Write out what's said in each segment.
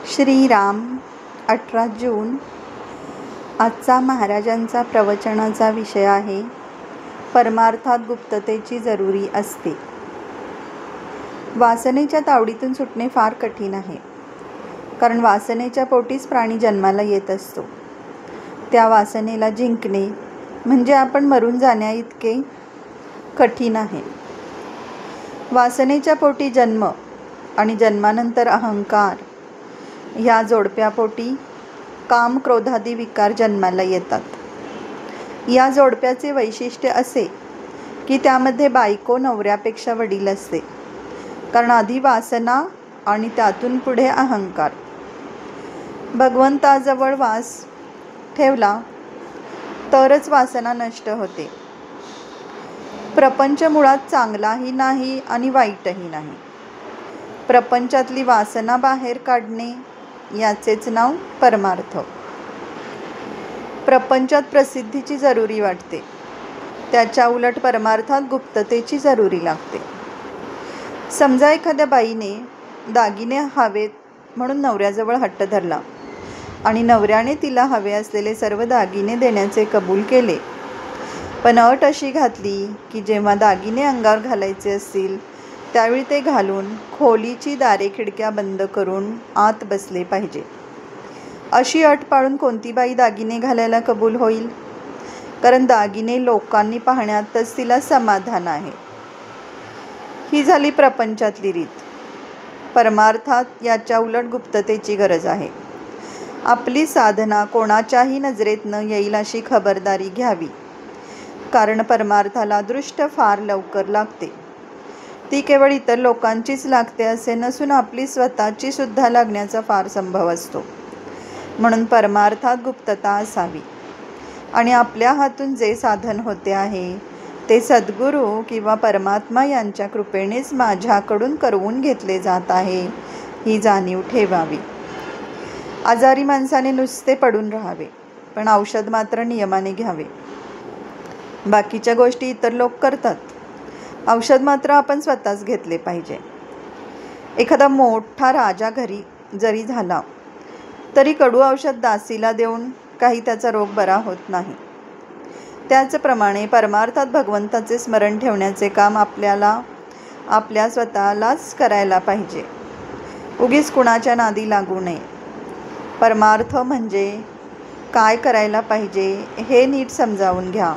श्रीराम 18 जून. आजचा महाराजांचा प्रवचनाचा विषय आहे परमार्थात गुप्ततेची जरुरी असते. वासनेच्या तावडीतून सुटणे फार कठीण आहे, कारण वासनेच्या पोटीच प्राणी जन्माला येत असतो. त्या वासनेला जिंकणे म्हणजे आपण मरून जाण्याइतके कठीण आहे. वासनेच्या पोटी जन्म आणि जन्मानंतर अहंकार ह्या जोडप्यापोटी काम क्रोधादी विकार जन्माला येतात. या जोडप्याचे वैशिष्ट्य असे की त्यामध्ये बायको नवऱ्यापेक्षा वडील असते, कारण आधी वासना आणि त्यातून पुढे अहंकार. भगवंताजवळ वास ठेवला तरच वासना नष्ट होते. प्रपंच मुळात चांगलाही नाही आणि वाईटही नाही. प्रपंचातली वासना बाहेर काढणे याचेच नाव परमार्थ. प्रपंचात प्रसिद्धीची जरुरी वाटते, त्याच्या उलट परमार्थात गुप्ततेची जरुरी लागते. समजा एखाद्या बाईने दागिने हवेत म्हणून नवऱ्याजवळ हट्ट धरला आणि नवऱ्याने तिला हवे असलेले सर्व दागिने देण्याचे कबूल केले, पण अट अशी घातली की जेव्हा दागिने अंगावर घालायचे असतील त्यावेळी ते घालून खोलीची दारे खिडक्या बंद करून आत बसले पाहिजे. अशी अट पाळून कोणती बाई दागिने घालायला कबूल होईल? कारण दागिने लोकांनी पाहण्यातच तिला समाधान आहे. ही झाली प्रपंचातली रीत. परमार्थात याच्या उलट गुप्ततेची गरज आहे. आपली साधना कोणाच्याही नजरेत न येईल अशी खबरदारी घ्यावी, कारण परमार्थाला दृष्ट फार लवकर लागते. ती केवळ इतर लोकांचीच लागते असे नसून आपली स्वतःची सुद्धा लागण्याचा फार संभव असतो. म्हणून परमार्थात गुप्तता असावी. आणि आपल्या हातून जे साधन होते आहे ते सद्गुरू किंवा परमात्मा यांच्या कृपेनेच माझ्याकडून करवून घेतले जात आहे ही जाणीव ठेवावी. आजारी माणसाने नुसते पडून राहावे, पण औषध मात्र नियमाने घ्यावे. बाकीच्या गोष्टी इतर लोक करतात, औषध मात्र आपण स्वतःच घेतले पाहिजे. एखादा मोठा राजा घरी जरी झाला तरी कडू औषध दासीला देऊन काही त्याचा रोग बरा होत नाही. त्याचप्रमाणे परमार्थात भगवंताचे स्मरण ठेवण्याचे काम आपल्या स्वतःलाच करायला पाहिजे. उगीच कुणाच्या नादी लागू नये. परमार्थ म्हणजे काय करायला पाहिजे हे नीट समजावून घ्या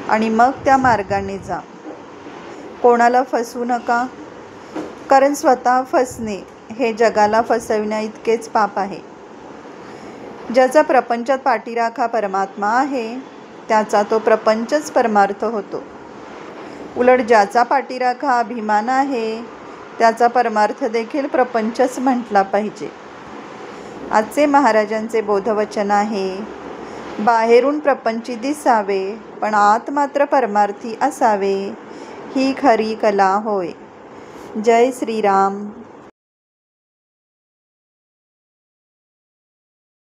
आणि मग त्या मार्गाने जा. कोणाला फसवू नका, कारण स्वतः फसणे हे जगाला फसविण्या इतकेच पाप आहे. ज्याचा प्रपंचात पाठीराखा परमात्मा आहे त्याचा तो प्रपंचच परमार्थ होतो. उलट ज्याचा पाठीराखा अभिमान आहे त्याचा परमार्थ देखील प्रपंचच म्हटला पाहिजे. आजचे महाराजांचे बोधवचन आहे, बाहेरून प्रपंची दिसावे पण आत मात्र परमार्थी असावे, ही खरी कला होय. जय श्रीराम.